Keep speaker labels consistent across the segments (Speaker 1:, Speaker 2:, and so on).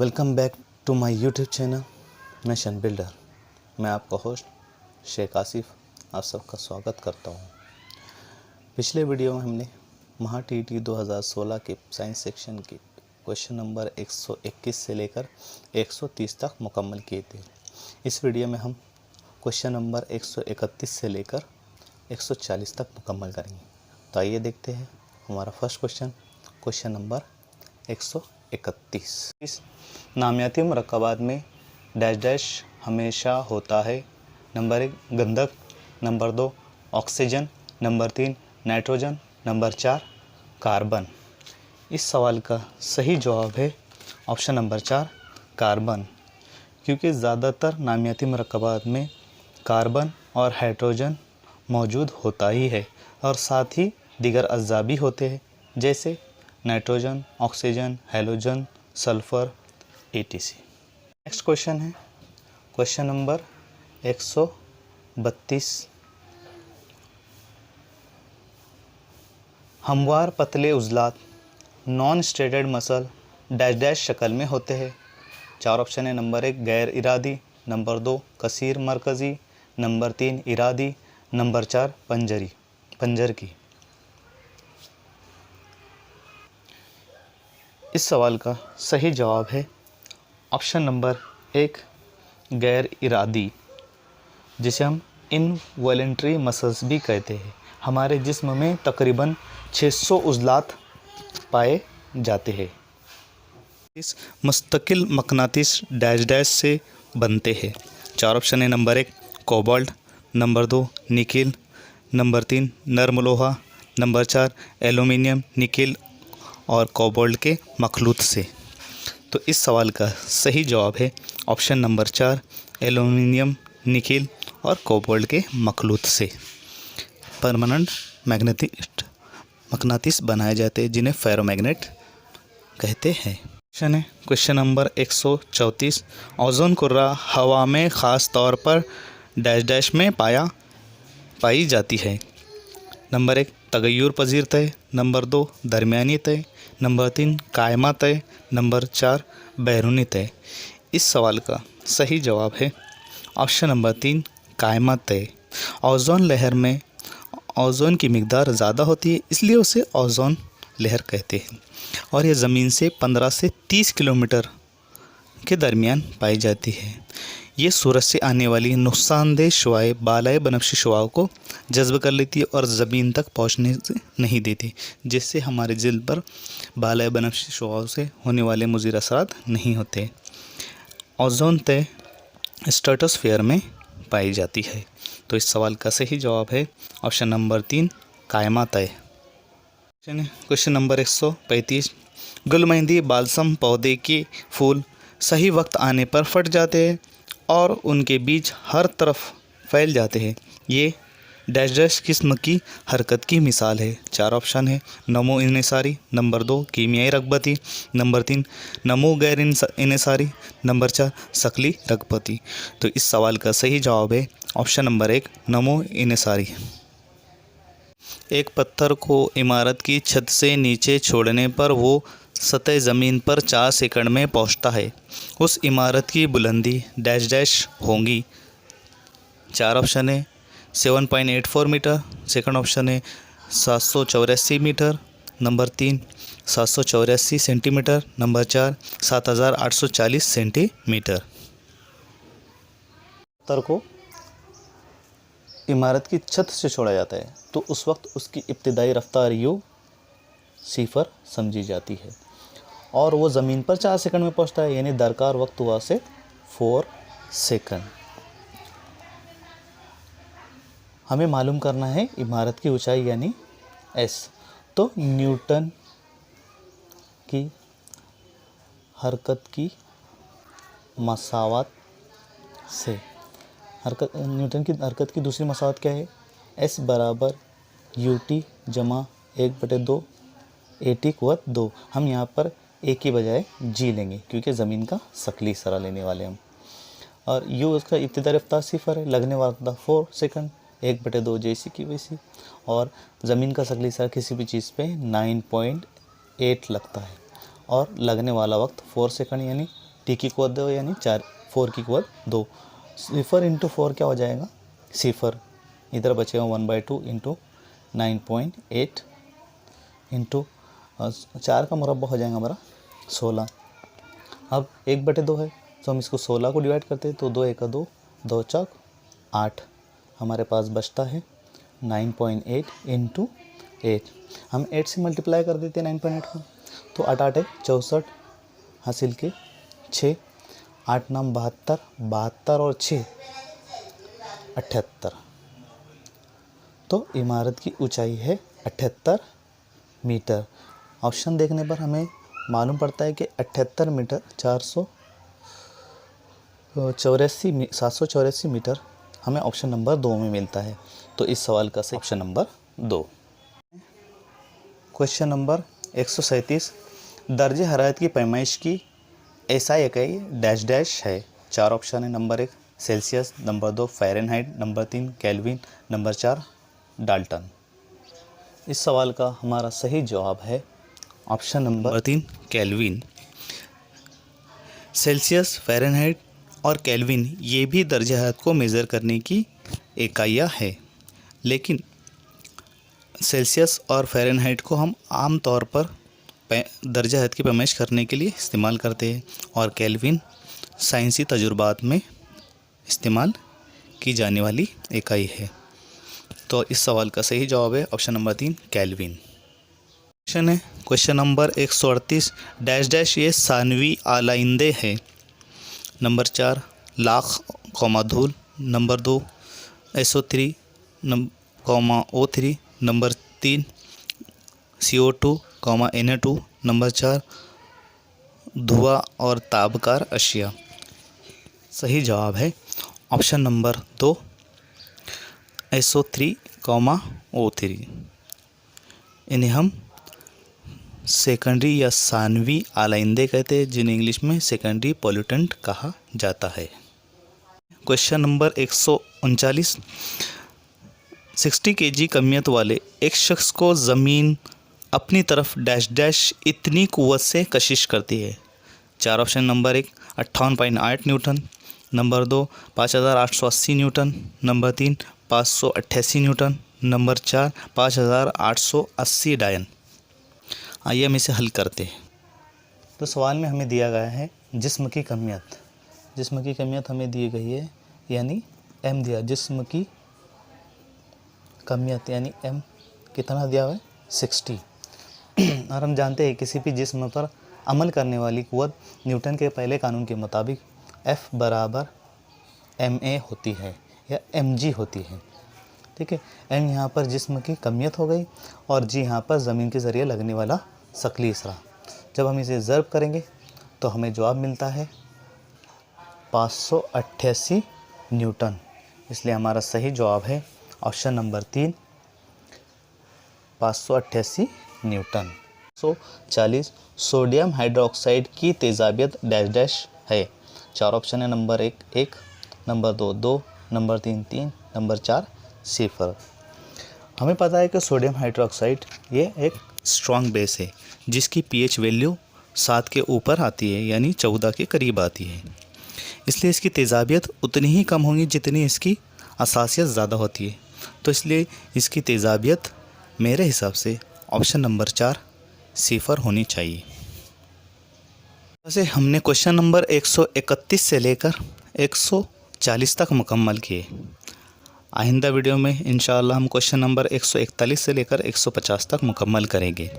Speaker 1: Welcome back to my YouTube channel Nation Builder. मैं आपका host Sheikh Asif आप सबका स्वागत करता हूं। पिछले वीडियो में हमने महा टीईटी 2016 के साइंस सेक्शन के क्वेश्चन नंबर 121 से लेकर 130 तक मुकम्मल किए थे। इस वीडियो में हम क्वेश्चन नंबर 131 से लेकर 140 तक मुकम्मल करेंगे। तो आइए देखते हैं हमारा फर्स्ट क्वेश्चन नंबर 131। नामियाती मुरक्कबात में डैश डैश हमेशा होता है। नंबर 1 गंधक, number 2 oxygen, number 3 nitrogen, number 4 carbon. इस सवाल का सही जवाब है ऑप्शन नंबर 4 कार्बन, क्योंकि ज़्यादातर नामियाती मुरक्कबात में कार्बन और हाइड्रोजन मौजूद होता ही है और साथ ही दीगर अज्जा भी होते हैं जैसे nitrogen, oxygen, halogen, sulphur etc। Next question है क्वेश्चन नंबर 132। हमवार पतले उज़लात non striated muscle dash dash शक्ल में होते हैं। 4 ऑप्शन है। नंबर 1 गैर इरादी, नंबर 2 कसीर मरकज़ी, नंबर 3 इरादी, नंबर 4 पंजर की। इस सवाल का सही जवाब है ऑप्शन नंबर 1 गैर इरादी, जिसे हम इनवॉलेंट्री मसल्स भी कहते हैं। हमारे जिस्म में तकरीबन 600 उज़लात पाए जाते हैं। इस मुस्तकिल मकनातीस डैश डैश से बनते हैं। 4 ऑप्शन है। Number 1 cobalt, number 2 nickel, number 3 नर्म लोहा, नंबर 4 एल्युमिनियम, निकिल और कोबाल्ट के मखलूत से। तो इस सवाल का सही जवाब है ऑप्शन नंबर 4 एल्युमिनियम, निकिल और कोबाल्ट के मखलूत से परमानेंट मकनातीस बनाए जाते हैं, जिन्हें फेरोमैग्नेट कहते हैं। Question number 134। ओजोन कुर्रा हवा में ख़ास तौर पर डैश डैश में पाई जाती है। नंबर 1 तगय्युर पजीर तय, नंबर 2 दरमियानी तय, नंबर 3 कायमा तय, नंबर 4 बैरूनी तय। इस सवाल का सही जवाब है ऑप्शन नंबर 3 कायमा तय। ओजोन लहर में ओजोन की मिकदार ज़्यादा होती है, इसलिए उसे ओजोन लहर कहते हैं और यह ज़मीन से 15 से 30 किलोमीटर के दरमियान पाई जाती है। ये सूरज से आने वाली नुकसानदेह शुआएं बालाए बनफशी शुआओं को जज्ब कर लेती है और ज़मीन तक पहुंचने से नहीं देती, जिससे हमारे जिल्द पर बालाए बनफशी शुआओं से होने वाले मुज़िर असरात नहीं होते। ओजोन तय स्ट्रेटोस्फीयर में पाई जाती है। तो इस सवाल का सही जवाब है ऑप्शन नंबर 3 कायमा तय। Question number 135। गुलमेहंदी बालसम पौधे के फूल सही वक्त आने पर फट जाते हैं और उनके बीज हर तरफ फैल जाते हैं। ये डैश डैश किस्म की हरकत की मिसाल है। 4 ऑप्शन है। नमो इन्हिसारी, नंबर 2 कीमियाई रगबती, नंबर 3 नमो गैर इन्हिसारी, नंबर 4 शकली रगबती। तो इस सवाल का सही जवाब है ऑप्शन नंबर 1 नमो इन्हिसारी। एक पत्थर को इमारत की छत से नीचे छोड़ने पर वो सतह ज़मीन पर 4 सेकंड में पहुंचता है। उस इमारत की बुलंदी डैश डैश होंगी। 4 ऑप्शन है। 7.84 मीटर, सेकंड ऑप्शन है 784 metre, number 3 784 centimetre, number 4 7840 centimetre. पत्थर को इमारत की छत से छोड़ा जाता है तो उस वक्त उसकी इब्तिदाई रफ्तार c समझी जाती है और वो ज़मीन पर 4 सेकंड में पहुंचता है, यानी दरकार वक्त हुआ से 4 सेकंड। हमें मालूम करना है इमारत की ऊंचाई यानी s। तो न्यूटन की हरकत की मसावत से न्यूटन की हरकत की दूसरी मसावत क्या है? s बराबर ut जमा 1/2 at/2। हम यहाँ पर a की बजाय g लेंगे क्योंकि ज़मीन का शकली सरा लेने वाले हम। और u उसका इब्तिदाई रफ्तार 0 है, लगने वाला 4 सेकंड, 1/2 जैसी की वैसी। और ज़मीन का शकली सरा किसी भी चीज़ पे 9.8 लगता है और लगने वाला वक्त 4 सेकंड यानी टी की कुवत 2 यानी 4 की कुवत 2। 0 इंटू 4 क्या हो जाएगा 0, इधर बचेगा 1/2 इंटू 9.8 इंटू 4 का मुरब्बा हो जाएगा हमारा 16। अब 1/2 है तो हम इसको 16 को डिवाइड करते हैं तो 2 1 2, 2 चौक 8, हमारे पास बचता है 9.8 इंटू 8। हम 8 से मल्टीप्लाई कर देते हैं 9.8 को, तो 8 8 64 हासिल के 6, 8 9 72, 72 और 6 78। तो इमारत की ऊंचाई है 78 मीटर। ऑप्शन देखने पर हमें मालूम पड़ता है कि 78 मीटर 784 मीटर हमें ऑप्शन नंबर 2 में मिलता है। तो इस सवाल का सही ऑप्शन नंबर 2। क्वेश्चन नंबर 137, दर्जे हरारत की पैमाइश की एसआई इकाई डैश डैश है। 4 ऑप्शन है। Number 1 Celsius, number 2 Fahrenheit, number 3 kelvin, number 4 Dalton. इस सवाल का हमारा सही जवाब है option number 3 kelvin. Celsius, Fahrenheit और केल्विन ये भी दर्जे हरारत को मेज़र करने की इकाइयाँ है, लेकिन सेल्सियस और फ़ारेनहाइट को हम आम तौर पर दर्जा हरारत की पैमाइश करने के लिए इस्तेमाल करते हैं और केल्विन साइंसी तजुर्बात में इस्तेमाल की जाने वाली इकाई है। तो इस सवाल का सही जवाब है ऑप्शन नंबर 3 केल्विन। क्वेश्चन है क्वेश्चन नंबर 138, डैश डैश ये सानवी आलाइंदे है। नंबर 4 लाख कौमा धूल, number 2 SO3 O3, number 3 CO2 Na2, number 4 धुआं और ताबकार अशिया। सही जवाब है ऑप्शन नंबर 2 SO3 O3। इन्हें हम सेकेंडरी या सानवी आलाइंदे कहते हैं, जिन्हें इंग्लिश में सेकेंडरी पॉल्यूटेंट कहा जाता है। क्वेश्चन नंबर 139, 60 kg कमियत वाले एक शख्स को ज़मीन अपनी तरफ डैश डैश इतनी कुव्वत से कशिश करती है। 4 option. Number 1 58.8 Newton, number 2 5880 Newton, number 3 588 Newton, number 4 5880 डायन। आइए हम इसे हल करते हैं। तो सवाल में हमें दिया गया है जिस्म की कमियत। जिस्म की कमियत हमें दी गई है, यानी m दिया। जिस्म की कमियत यानी m कितना दिया हुआ है 60। और हम जानते हैं किसी भी जिस्म पर अमल करने वाली कुव्वत न्यूटन के पहले कानून के मुताबिक F बराबर ma होती है या mg होती है। ठीक है, m यहाँ पर जिस्म की कमियत हो गई और g यहाँ पर ज़मीन के ज़रिए लगने वाला शकली इसरा। जब हम इसे ज़र्ब करेंगे तो हमें जवाब मिलता है 588 न्यूटन। इसलिए हमारा सही जवाब है option number 3 588 Newton. 140 sodium hydroxide की तेज़ाबियत डैश डैश है। 4 ऑप्शन है। Number 1 number 2 number 3 number 4 0। हमें पता है कि सोडियम हाइड्रोक्साइड ये एक स्ट्रॉन्ग बेस है जिसकी pH वैल्यू 7 के ऊपर आती है, यानी 14 के करीब आती है। इसलिए इसकी तेज़ाबियत उतनी ही कम होगी जितनी इसकी असासियत ज़्यादा होती है। तो इसलिए इसकी तेज़ाबियत मेरे हिसाब से ऑप्शन नंबर 4 0 होनी चाहिए। वैसे हमने क्वेश्चन नंबर 131 से लेकर 140 तक मुकम्मल किए। आइंदा वीडियो में इंशाअल्लाह हम क्वेश्चन नंबर 141 से लेकर 150 तक मुकम्मल करेंगे।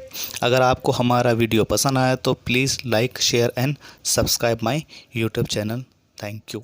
Speaker 1: अगर आपको हमारा वीडियो पसंद आया तो please like share and subscribe my YouTube channel. Thank you.